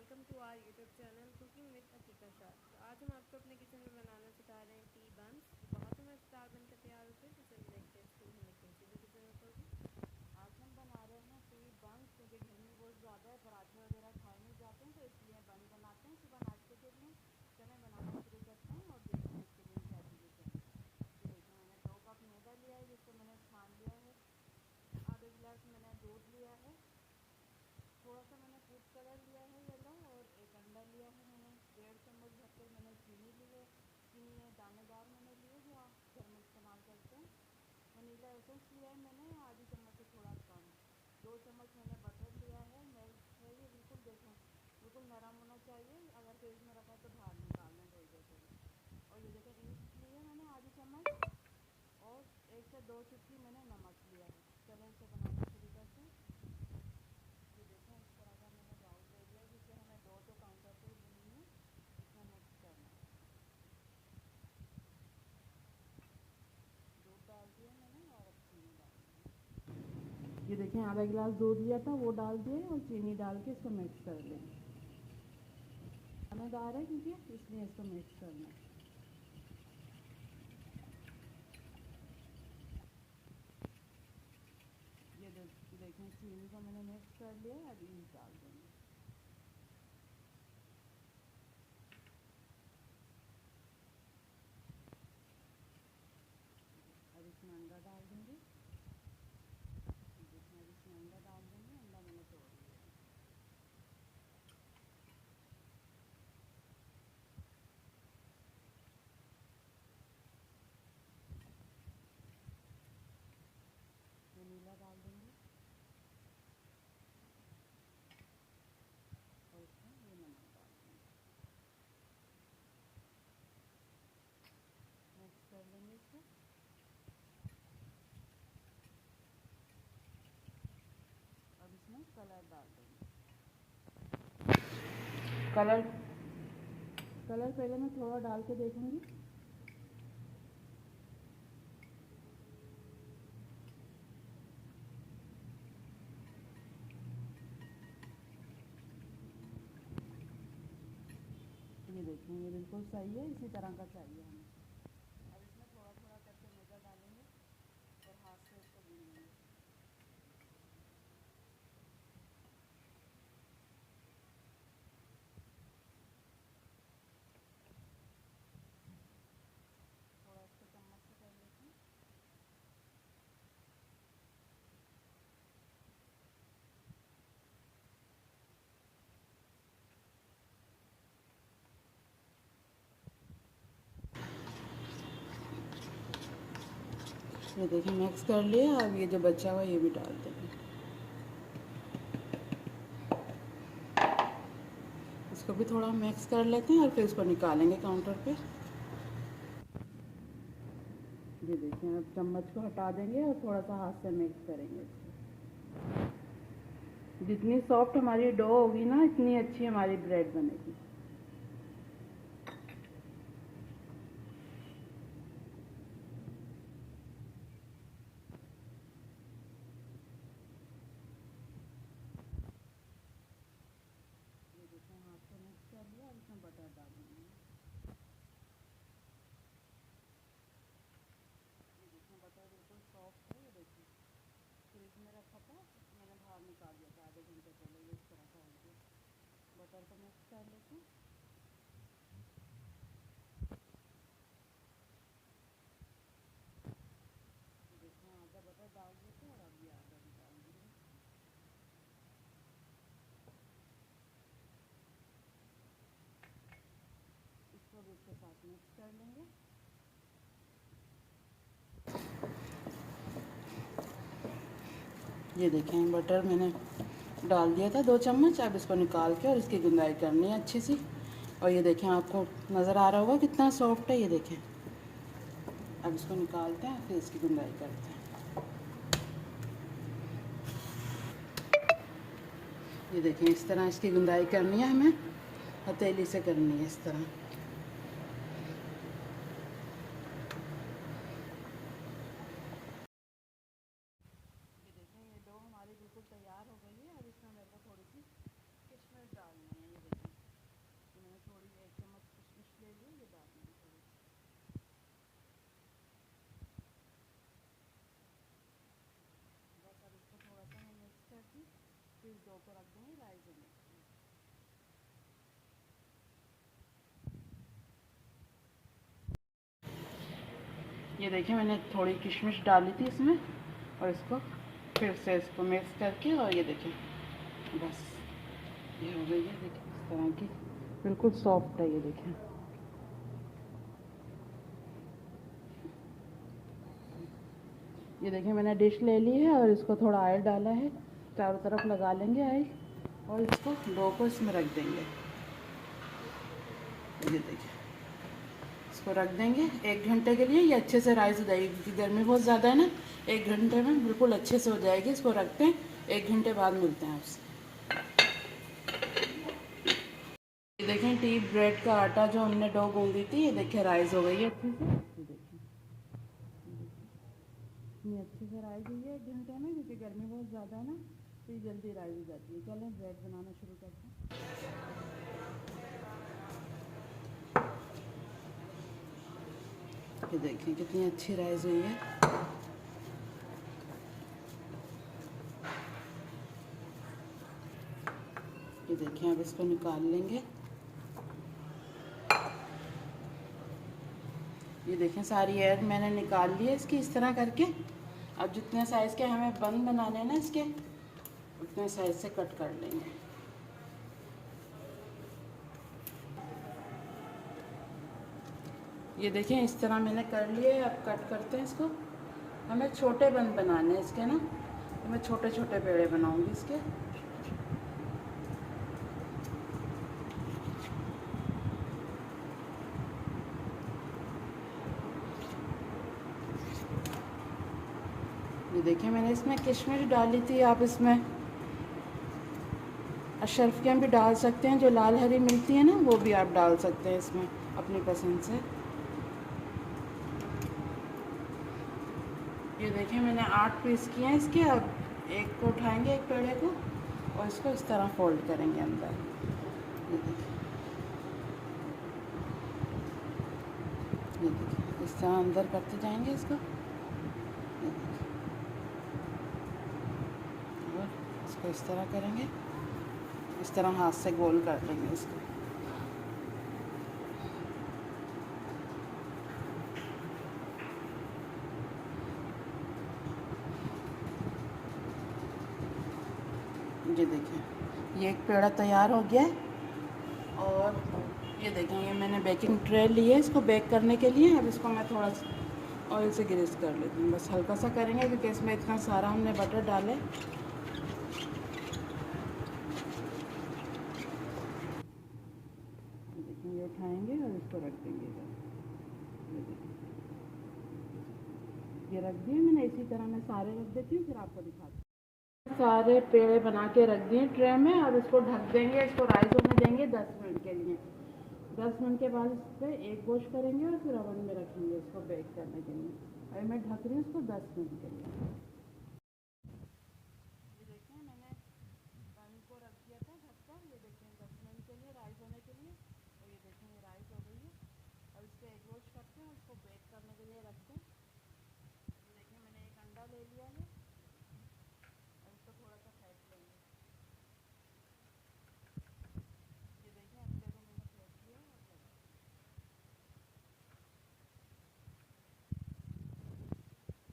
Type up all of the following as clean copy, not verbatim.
Welcome to our YouTube channel cooking with Akika Shah. तो आज हम आपको अपने किचन में बनाना सिखा रहे हैं टी बंस। बहुत ही मज़ेदार बनकर तैयार होते हैं। तो चलिए देखते हैं इसके लिए हमें किन चीज़ों की ज़रूरत होगी। आज हम बना रहे हैं टी बंस, क्योंकि गर्मी बहुत ज़्यादा है, पराठे वगैरह खाए नहीं जाते हैं, तो इसलिए बन बनाते हैं सुबह नाश्ते के लिए। चलें बनाना शुरू करते हैं और देखते हैं इसके लिए क्या चीज़ें चाहिए। ये देखिए, मैंने 2 कप मैदा लिया है जिसको मैंने छान लिया है। आधे गिलास मैंने दूध लिया है। थोड़ा सा मैंने फूड कलर लिया है येलो, और एक अंडा लिया है मैंने। 1.5 चम्मच भरकर मैंने चीनी ली है। चीनी है दानेदार मैंने ली है, जो आप घर में इस्तेमाल करते हैं। वनीला एसेंस लिया है मैंने आधी चम्मच से थोड़ा कम। 2 चम्मच मैंने बटर लिया है, मेल्ट है ये, बिल्कुल देखें बिल्कुल नरम होना चाहिए। अगर फ्रिज में रखा है तो बाहर निकाल लें थोड़ी देर के लिए। और ये देखें, ईस्ट ली है मैंने आधी चम्मच, और 1 से 2 चुटकी मैंने नमक लिया है। चलें इसे बनाना शुरू करते हैं। ये देखें, इस तरह का मैंने बाउल ले लिया, जिससे हमें डो तो काउंटर पे ही नहीं है, इसमें मिक्स करना है। दूध डाल दिया मैंने और अब चीनी डाल दी। ये देखें, आधा गिलास दूध लिया था वो डाल दिए, और चीनी डाल के इसको मिक्स कर लें। दानेदार है क्योंकि, इसलिए इसको मिक्स करना है। ये देखें, चीनी को मैंने मिक्स कर लिया है, अब ईस्ट डाल देंगे। अब इसमें अंडा डाल देंगे। देखें, अब इसमें अंडा डाल देंगे। अंडा मैंने तोड़ लिया है। वनीला डाल देंगे, और इसमें ये नमक डाल देंगे। मिक्स कर लेंगे इसको। अब इसमें कलर डाल देंगे। कलर कलर पहले मैं थोड़ा डाल के देखूंगी। ये देखें, ये बिल्कुल सही है, इसी तरह का चाहिए हमें। अब इसमें थोड़ा थोड़ा करके मैदा डालेंगे और हाथ से इसको गूंदेंगे। थोड़ा इसको चम्मच से कर लेते हैं। ये देखिए, मिक्स कर लिया। अब ये जो बचा हुआ ये भी डाल देंगे। इसको भी थोड़ा मिक्स कर लेते हैं और फिर इसको निकालेंगे काउंटर पे। ये देखिए, अब चम्मच को हटा देंगे और थोड़ा सा हाथ से मिक्स करेंगे इसको। जितनी सॉफ्ट हमारी डो होगी ना, इतनी अच्छी हमारी ब्रेड बनेगी। ये देखिए, हाथ से मिक्स कर लिया। अब इसमें बटर डालेंगे। ये देखिए, बटर बिल्कुल सॉफ्ट है। ये देखिए, फ्रिज में रखा था, मैंने बाहर निकाल दिया था आधे घंटे पहले। ये इस तरह का हो गया। बटर को मिक्स कर लेते हैं। ये देखिए, आधा बटर डाल दिए थे और अब ये आधा भी डाल देंगे। इसको भी इसके साथ मिक्स कर लेंगे। ये देखें, बटर मैंने डाल दिया था 2 चम्मच। अब इसको निकाल के और इसकी गुंदाई करनी है अच्छी सी। और ये देखें, आपको नज़र आ रहा होगा कितना सॉफ्ट है। ये देखें, अब इसको निकालते हैं, फिर इसकी गुंदाई करते हैं। ये देखें, इस तरह इसकी गुंदाई करनी है हमें, हथेली से करनी है इस तरह। ये देखें, ये डो हमारी बिल्कुल तैयार हो गई है। अब इसमें मेरे को थोड़ी सी किशमिश डालनी है। ये इस डो को रख देंगे राइस होने के लिए। ये देखिए मैंने थोड़ी किशमिश डाली थी इसमें, और इसको फिर से इसको मिक्स करके, और ये देखिए बस ये हो गई है। देखिए इस तरह की बिल्कुल सॉफ्ट है। ये देखिए मैंने डिश ले ली है और इसको थोड़ा ऑयल डाला है, चारों तरफ लगा लेंगे ऑयल, और इसको डो को इसमें रख देंगे। ये देखिए इसको रख देंगे 1 घंटे के लिए। ये अच्छे से राइस हो जाएगी क्योंकि गर्मी बहुत ज़्यादा है ना। 1 घंटे में बिल्कुल अच्छे से हो जाएगी। इसको रखते हैं, 1 घंटे बाद मिलते हैं आपसे। ये देखें टी ब्रेड का आटा जो हमने डो गूंदी थी, ये देखिए राइस हो गई है अच्छे से। ये देखिए इतनी अच्छे से राइस हुई है 1 घंटे में, क्योंकि गर्मी बहुत ज़्यादा है ना, तो ये जल्दी राइस हो जाती है। चलें ब्रेड बनाना शुरू करते हैं। ये देखिए कितनी अच्छी राइस हुई है। ये देखिए अब इसको निकाल लेंगे। ये देखें सारी एयर मैंने निकाल ली है इसकी, इस तरह करके। अब जितने साइज़ के हमें बन बनाने हैं ना इसके, उतने साइज़ से कट कर लेंगे। ये देखें इस तरह मैंने कर लिए। अब कट करते हैं इसको। हमें छोटे बन बनाने हैं इसके ना, तो मैं छोटे छोटे पेड़े बनाऊंगी इसके। ये देखिए मैंने इसमें किशमिश डाली थी। आप इसमें अशरफियाँ भी डाल सकते हैं, जो लाल हरी मिलती है ना, वो भी आप डाल सकते हैं इसमें अपनी पसंद से। ये देखिए मैंने 8 पीस किए हैं इसके। अब एक को उठाएंगे, एक पेड़े को, और इसको इस तरह फोल्ड करेंगे अंदर। ये देखिए इस तरह अंदर करते जाएंगे इसको। और इसको इस तरह करेंगे, इस तरह हाथ से गोल कर लेंगे इसको। ये देखिए ये एक पेड़ा तैयार हो गया है। और ये देखें ये मैंने बेकिंग ट्रे ली है इसको बेक करने के लिए। अब इसको मैं थोड़ा सा ऑयल से ग्रीस कर लेती हूँ, बस हल्का सा करेंगे क्योंकि इसमें इतना सारा हमने बटर डाले। देखिए ये उठाएंगे और इसको रख देंगे इधर। ये रख दिए मैंने। इसी तरह मैं सारे रख देती हूँ, फिर आपको दिखाती हूँ। सारे पेड़े बना के रख दिए ट्रे में। अब इसको ढक देंगे, इसको राइस होने देंगे 10 मिनट के लिए। 10 मिनट के बाद इस पर एक गोश करेंगे और फिर ओवन में रखेंगे इसको बेक करने के लिए। अभी मैं ढक रही हूँ इसको 10 मिनट के लिए। ये देखिए मैंने पैन को रख दिया था ढककर। ये देखिए 10 मिनट के लिए राइस होने के लिए। और ये देखिए ये राइस हो गई है। अब इस पर एक गोश करते हैं, उसको बेक करने के लिए रखते हैं। ये देखिए मैंने एक अंडा ले लिया है, इसको थोड़ा सा फेंट लेंगे। ये देखिए अंडे को मैंने फेंट लिया और लगा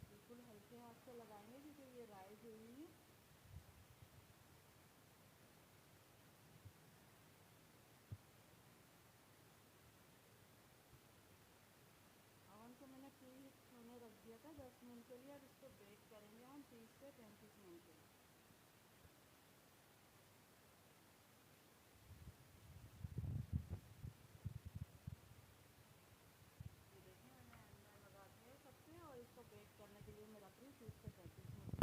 बिल्कुल हल्के हाथ से लगाएंगे क्योंकि ये राइस हुई है। ओवन को मैंने प्री हीट होने रख दिया था 10 मिनट के लिए। अब इसको बेक करेंगे हम 30 से 35 मिनट के लिए। ये देखिए मैंने अंडा लगा दिया है सब पे, और इसको बेक करने के लिए मैं रख रही हूँ 30 से 35 मिनट।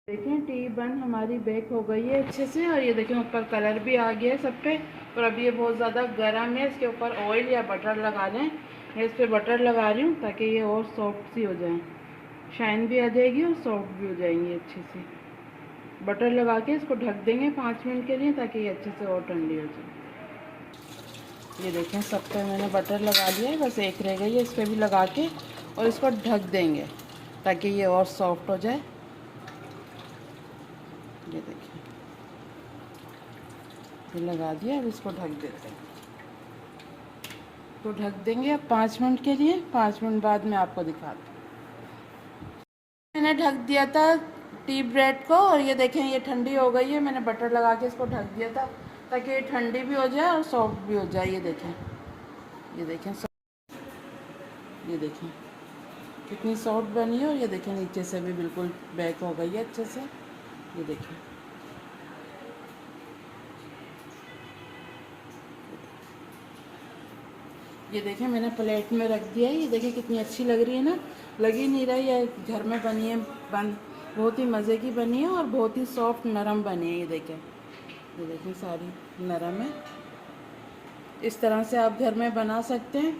देखिए टी बन हमारी बेक हो गई है अच्छे से। और ये देखिए ऊपर कलर भी आ गया है सब पे। और अभी ये बहुत ज़्यादा गर्म है, इसके ऊपर ऑयल या बटर लगा लें। मैं इस पर बटर लगा रही हूँ ताकि ये और सॉफ्ट सी हो जाए, शाइन भी आ जाएगी और सॉफ्ट भी हो जाएंगी अच्छे से। बटर लगा के इसको ढक देंगे 5 मिनट के लिए ताकि ये अच्छे से और ठंडी हो जाए। ये देखें सब पे मैंने बटर लगा दिया है, बस एक रह गई है, इस पर भी लगा के और इसको ढक देंगे ताकि ये और सॉफ्ट हो जाए। ये देखिए, ये लगा दिया। अब इसको ढक देते हैं। तो ढक देंगे अब 5 मिनट के लिए। 5 मिनट बाद मैं आपको दिखाती हूँ। मैंने ढक दिया था टी ब्रेड को, और ये देखें ये ठंडी हो गई है। मैंने बटर लगा के इसको ढक दिया था ताकि ये ठंडी भी हो जाए और सॉफ्ट भी हो जाए। ये देखें, ये देखें, ये देखें कितनी सॉफ्ट बनी है। और ये देखें नीचे से भी बिल्कुल बेक हो गई है अच्छे से। ये देखें, ये देखें मैंने प्लेट में रख दिया है। ये देखें कितनी अच्छी लग रही है ना, लग ही नहीं रही है घर में बनी है। बहुत ही मज़े की बनी है और बहुत ही सॉफ्ट नरम बनी है। ये देखें सारी नरम है। इस तरह से आप घर में बना सकते हैं।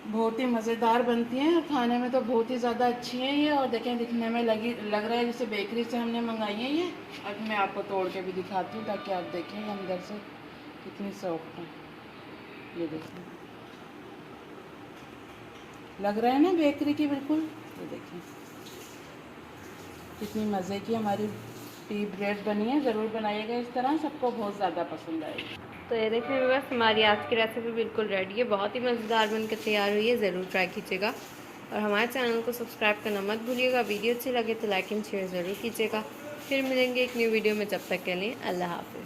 बहुत ही मज़ेदार बनती हैं और खाने में तो बहुत ही ज़्यादा अच्छी हैं ये। और देखें दिखने में लग रहा है जैसे बेकरी से हमने मंगाई है ये। अब मैं आपको तोड़ के भी दिखाती हूँ ताकि आप देखें अंदर से कितनी सॉफ्ट है। ये देखें, लग रहा है ना बेकरी की बिल्कुल। ये देखें कितनी मज़े की हमारी टी ब्रेड बनी है। ज़रूर बनाइएगा इस तरह, सबको बहुत ज़्यादा पसंद आएगी। तो ये देखें बस हमारी आज की रेसिपी बिल्कुल रेडी है, बहुत ही मज़ेदार बनकर तैयार हुई है। ज़रूर ट्राई कीजिएगा और हमारे चैनल को सब्सक्राइब करना मत भूलिएगा। वीडियो अच्छी लगे तो लाइक एंड शेयर ज़रूर कीजिएगा। फिर मिलेंगे एक न्यू वीडियो में, जब तक के लिए अल्लाह हाफ़िज़।